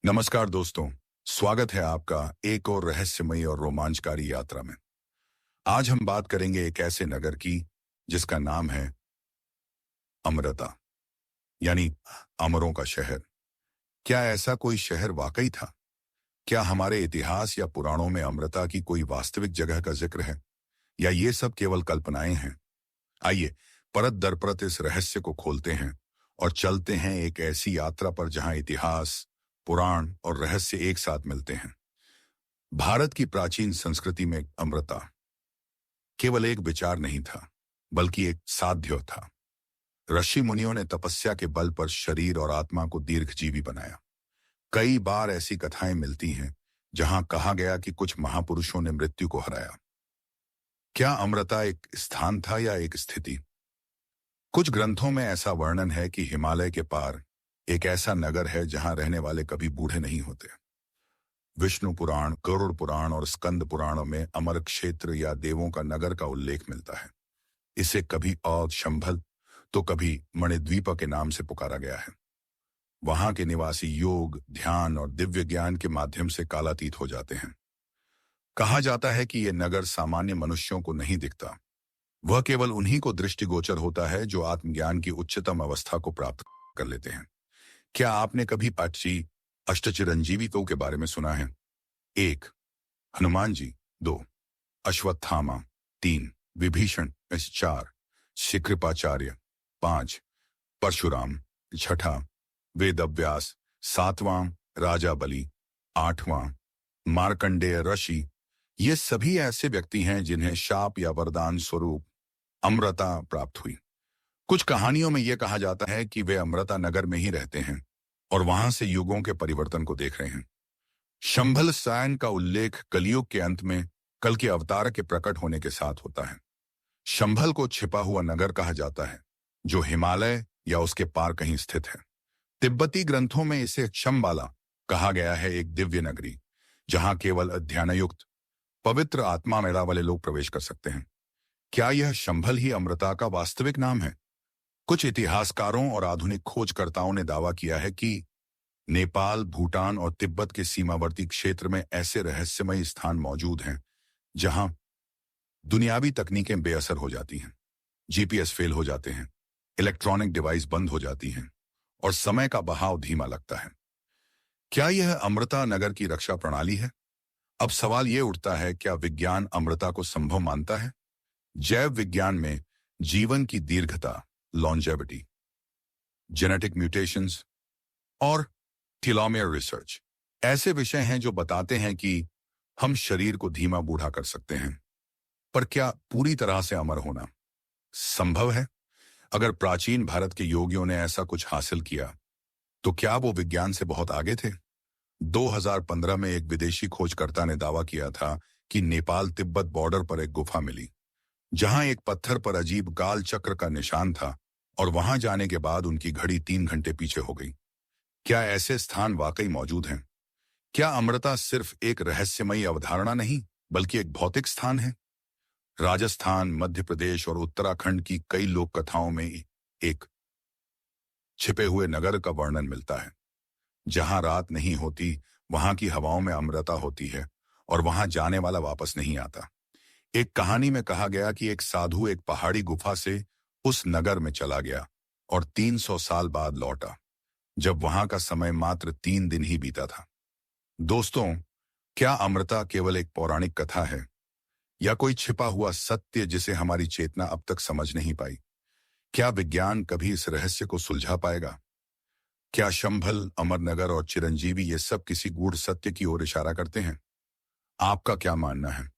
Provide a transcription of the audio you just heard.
नमस्कार दोस्तों, स्वागत है आपका एक और रहस्यमयी और रोमांचकारी यात्रा में। आज हम बात करेंगे एक ऐसे नगर की जिसका नाम है अमृता, यानी अमरों का शहर। क्या ऐसा कोई शहर वाकई था? क्या हमारे इतिहास या पुराणों में अमृता की कोई वास्तविक जगह का जिक्र है, या ये सब केवल कल्पनाएं हैं? आइए परत दर परत इस रहस्य को खोलते हैं और चलते हैं एक ऐसी यात्रा पर जहां इतिहास, पुराण और रहस्य एक साथ मिलते हैं। भारत की प्राचीन संस्कृति में अमृता केवल एक विचार नहीं था, बल्कि एक साध्य था। ऋषि मुनियों ने तपस्या के बल पर शरीर और आत्मा को दीर्घजीवी बनाया। कई बार ऐसी कथाएं मिलती हैं जहां कहा गया कि कुछ महापुरुषों ने मृत्यु को हराया। क्या अमृता एक स्थान था या एक स्थिति? कुछ ग्रंथों में ऐसा वर्णन है कि हिमालय के पार एक ऐसा नगर है जहां रहने वाले कभी बूढ़े नहीं होते। विष्णु पुराण, गरुड़ पुराण और स्कंद पुराणों में अमर क्षेत्र या देवों का नगर का उल्लेख मिलता है। इसे कभी औध शंभल तो कभी मणिद्वीप के नाम से पुकारा गया है। वहां के निवासी योग, ध्यान और दिव्य ज्ञान के माध्यम से कालातीत हो जाते हैं। कहा जाता है कि यह नगर सामान्य मनुष्यों को नहीं दिखता। वह केवल उन्हीं को दृष्टिगोचर होता है जो आत्मज्ञान की उच्चतम अवस्था को प्राप्त कर लेते हैं। क्या आपने कभी पाची अष्टचिरंजीवियों के बारे में सुना है? 1. हनुमान जी। 2. अश्वत्थामा। 3. विभीषण। 4. श्री कृपाचार्य। 5. परशुराम। 6. वेदव्यास। 7वां राजा बलि। 8वां मार्कंडेय ऋषि। ये सभी ऐसे व्यक्ति हैं जिन्हें शाप या वरदान स्वरूप अमृता प्राप्त हुई। कुछ कहानियों में यह कहा जाता है कि वे अमृता नगर में ही रहते हैं और वहां से युगों के परिवर्तन को देख रहे हैं। शंभल सायन का उल्लेख कलयुग के अंत में कल के अवतार के प्रकट होने के साथ होता है। शंभल को छिपा हुआ नगर कहा जाता है, जो हिमालय या उसके पार कहीं स्थित है। तिब्बती ग्रंथों में इसे शंबाला कहा गया है, एक दिव्य नगरी जहां केवल अध्यानयुक्त पवित्र आत्मा मेला वाले लोग प्रवेश कर सकते हैं। क्या यह शंभल ही अमृता का वास्तविक नाम है? कुछ इतिहासकारों और आधुनिक खोजकर्ताओं ने दावा किया है कि नेपाल, भूटान और तिब्बत के सीमावर्ती क्षेत्र में ऐसे रहस्यमय स्थान मौजूद हैं जहां दुनियावी तकनीकें बेअसर हो जाती हैं, जीपीएस फेल हो जाते हैं, इलेक्ट्रॉनिक डिवाइस बंद हो जाती हैं और समय का बहाव धीमा लगता है। क्या यह अमृता नगर की रक्षा प्रणाली है? अब सवाल यह उठता है, क्या विज्ञान अमृता को संभव मानता है? जैव विज्ञान में जीवन की दीर्घता, लॉन्जेविटी, जेनेटिक म्यूटेशंस और टीलोमेयर रिसर्च ऐसे विषय हैं जो बताते हैं कि हम शरीर को धीमा बूढ़ा कर सकते हैं। पर क्या पूरी तरह से अमर होना संभव है? अगर प्राचीन भारत के योगियों ने ऐसा कुछ हासिल किया, तो क्या वो विज्ञान से बहुत आगे थे? 2015 में एक विदेशी खोजकर्ता ने दावा किया था कि नेपाल तिब्बत बॉर्डर पर एक गुफा मिली, जहां एक पत्थर पर अजीब काल चक्र का निशान था और वहां जाने के बाद उनकी घड़ी 3 घंटे पीछे हो गई। क्या ऐसे स्थान वाकई मौजूद हैं? क्या अमृता सिर्फ एक रहस्यमयी अवधारणा नहीं, बल्कि एक भौतिक स्थान है? राजस्थान, मध्य प्रदेश और उत्तराखंड की कई लोक कथाओं में एक छिपे हुए नगर का वर्णन मिलता है। जहां रात नहीं होती, वहां की हवाओं में अमृता होती है और वहां जाने वाला वापस नहीं आता। एक कहानी में कहा गया कि एक साधु एक पहाड़ी गुफा से उस नगर में चला गया और 300 साल बाद लौटा, जब वहां का समय मात्र 3 दिन ही बीता था। दोस्तों, क्या अमृता केवल एक पौराणिक कथा है या कोई छिपा हुआ सत्य जिसे हमारी चेतना अब तक समझ नहीं पाई? क्या विज्ञान कभी इस रहस्य को सुलझा पाएगा? क्या शंभल, अमरनगर और चिरंजीवी ये सब किसी गूढ़ सत्य की ओर इशारा करते हैं? आपका क्या मानना है?